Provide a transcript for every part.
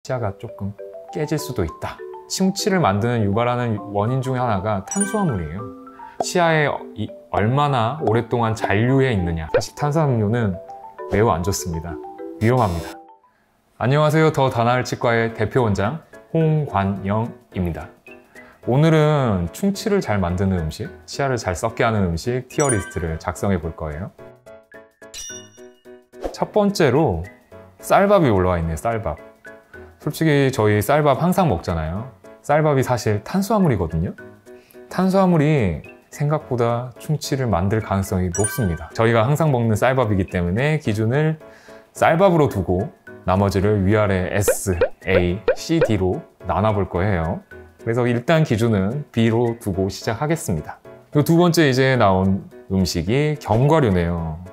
치아가 조금 깨질 수도 있다. 충치를 만드는 유발하는 원인 중에 하나가 탄수화물이에요. 치아에 얼마나 오랫동안 잔류해 있느냐. 사실 탄수화물은 매우 안 좋습니다. 위험합니다. 안녕하세요. 더 다나을 치과의 대표 원장 홍관영입니다. 오늘은 충치를 잘 만드는 음식, 치아를 잘 썩게 하는 음식 티어리스트를 작성해 볼 거예요. 첫 번째로 쌀밥이 올라와 있네요. 쌀밥. 솔직히 저희 쌀밥 항상 먹잖아요. 쌀밥이 사실 탄수화물이거든요. 탄수화물이 생각보다 충치를 만들 가능성이 높습니다. 저희가 항상 먹는 쌀밥이기 때문에 기준을 쌀밥으로 두고 나머지를 위아래 S, A, C, D로 나눠볼 거예요. 그래서 일단 기준은 B로 두고 시작하겠습니다. 그리고 두 번째 이제 나온 음식이 견과류네요.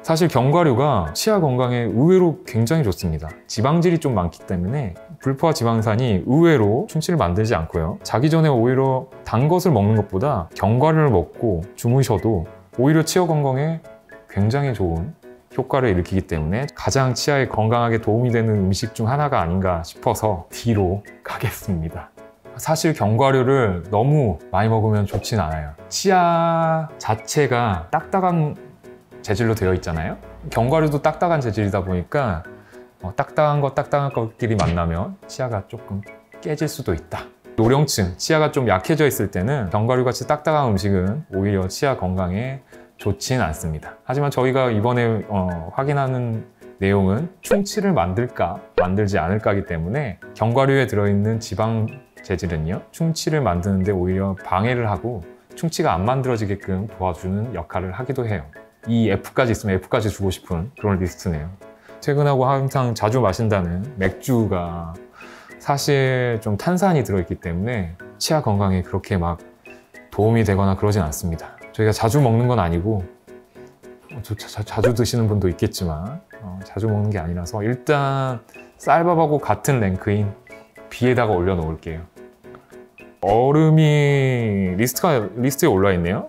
사실 견과류가 치아 건강에 의외로 굉장히 좋습니다. 지방질이 좀 많기 때문에 불포화 지방산이 의외로 충치를 만들지 않고요. 자기 전에 오히려 단 것을 먹는 것보다 견과류를 먹고 주무셔도 오히려 치아 건강에 굉장히 좋은 효과를 일으키기 때문에 가장 치아에 건강하게 도움이 되는 음식 중 하나가 아닌가 싶어서 D로 가겠습니다. 사실 견과류를 너무 많이 먹으면 좋진 않아요. 치아 자체가 딱딱한 재질로 되어 있잖아요. 견과류도 딱딱한 재질이다 보니까 딱딱한 것끼리 만나면 치아가 조금 깨질 수도 있다. 노령층, 치아가 좀 약해져 있을 때는 견과류같이 딱딱한 음식은 오히려 치아 건강에 좋진 않습니다. 하지만 저희가 이번에 확인하는 내용은 충치를 만들까 만들지 않을까이기 때문에 견과류에 들어있는 지방 재질은요, 충치를 만드는데 오히려 방해를 하고 충치가 안 만들어지게끔 도와주는 역할을 하기도 해요. 이 F까지 있으면 F까지 주고 싶은 그런 리스트네요. 퇴근하고 항상 자주 마신다는 맥주가 사실 좀 탄산이 들어있기 때문에 치아 건강에 그렇게 막 도움이 되거나 그러진 않습니다. 저희가 자주 먹는 건 아니고 자주 드시는 분도 있겠지만 자주 먹는 게 아니라서 일단 쌀밥하고 같은 랭크인 B에다가 올려놓을게요. 얼음이 리스트에 올라 있네요.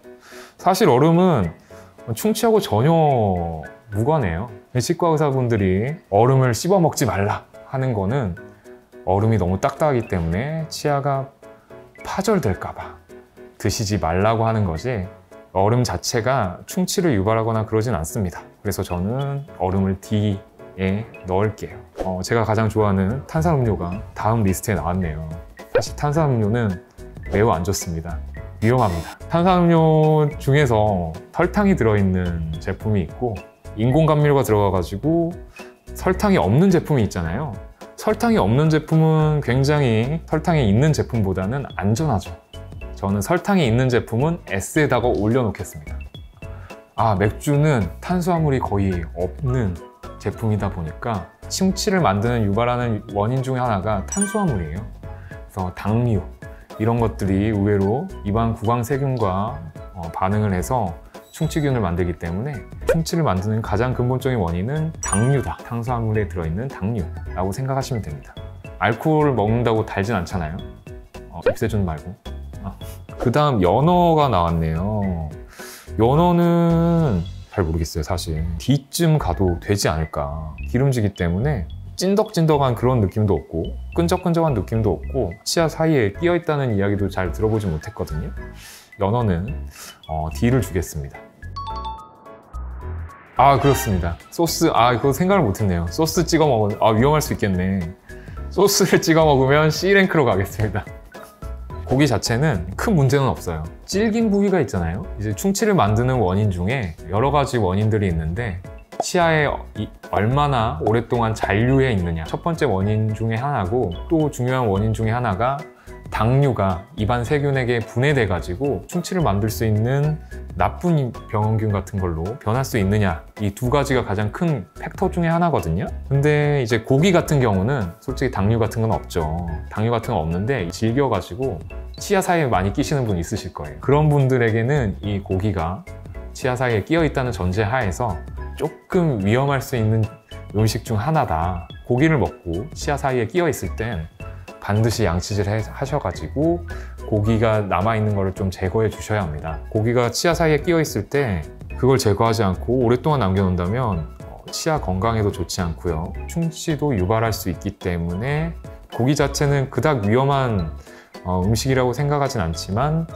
사실 얼음은 충치하고 전혀 무관해요. 치과 의사분들이 얼음을 씹어 먹지 말라 하는 거는 얼음이 너무 딱딱하기 때문에 치아가 파절될까 봐 드시지 말라고 하는 거지 얼음 자체가 충치를 유발하거나 그러진 않습니다. 그래서 저는 얼음을 D에 넣을게요. 제가 가장 좋아하는 탄산음료가 다음 리스트에 나왔네요. 사실 탄산음료는 매우 안 좋습니다. 위험합니다. 탄산음료 중에서 설탕이 들어있는 제품이 있고 인공감미료가 들어가가지고 설탕이 없는 제품이 있잖아요. 설탕이 없는 제품은 굉장히 설탕이 있는 제품보다는 안전하죠. 저는 설탕이 있는 제품은 S에다가 올려놓겠습니다. 맥주는 탄수화물이 거의 없는 제품이다 보니까 충치를 만드는 유발하는 원인 중에 하나가 탄수화물이에요. 그래서 당류 이런 것들이 의외로 입안 구강세균과 반응을 해서 충치균을 만들기 때문에 충치를 만드는 가장 근본적인 원인은 당류다. 탄수화물에 들어있는 당류라고 생각하시면 됩니다. 알코올을 먹는다고 달진 않잖아요. 입세준 말고. 그 다음 연어가 나왔네요. 연어는 잘 모르겠어요. 사실 D쯤 가도 되지 않을까. 기름지기 때문에 찐덕찐덕한 그런 느낌도 없고 끈적끈적한 느낌도 없고 치아 사이에 끼어있다는 이야기도 잘 들어보지 못했거든요. 연어는 D를 주겠습니다. 그렇습니다. 소스, 이거 생각을 못했네요. 소스 찍어 먹으면 위험할 수 있겠네. 소스를 찍어 먹으면 C랭크로 가겠습니다. 고기 자체는 큰 문제는 없어요. 질긴 부위가 있잖아요. 이제 충치를 만드는 원인 중에 여러 가지 원인들이 있는데 치아에 얼마나 오랫동안 잔류해 있느냐 첫 번째 원인 중에 하나고 또 중요한 원인 중에 하나가 당류가 입안 세균에게 분해돼 가지고 충치를 만들 수 있는 나쁜 병원균 같은 걸로 변할 수 있느냐 이 두 가지가 가장 큰 팩터 중에 하나거든요. 근데 이제 고기 같은 경우는 솔직히 당류 같은 건 없죠. 당류 같은 건 없는데 질겨 가지고 치아 사이에 많이 끼시는 분 있으실 거예요. 그런 분들에게는 이 고기가 치아 사이에 끼어 있다는 전제 하에서 조금 위험할 수 있는 음식 중 하나다. 고기를 먹고 치아 사이에 끼어 있을 땐 반드시 양치질 하셔가지고 고기가 남아있는 거를 좀 제거해 주셔야 합니다. 고기가 치아 사이에 끼어 있을 때 그걸 제거하지 않고 오랫동안 남겨놓는다면 치아 건강에도 좋지 않고요. 충치도 유발할 수 있기 때문에 고기 자체는 그닥 위험한 음식이라고 생각하진 않지만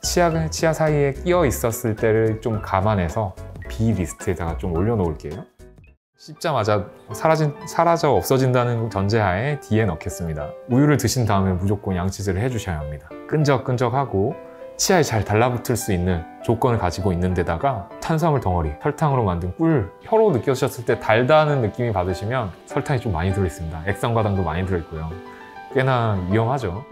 치아 사이에 끼어 있었을 때를 좀 감안해서 B 리스트에다가 좀 올려놓을게요. 씹자마자 사라져 없어진다는 전제하에 D에 넣겠습니다. 우유를 드신 다음에 무조건 양치질을 해주셔야 합니다. 끈적끈적하고 치아에 잘 달라붙을 수 있는 조건을 가지고 있는 데다가 탄수화물 덩어리, 설탕으로 만든 꿀, 혀로 느껴지셨을 때 달다는 느낌이 받으시면 설탕이 좀 많이 들어있습니다. 액상과당도 많이 들어있고요. 꽤나 위험하죠.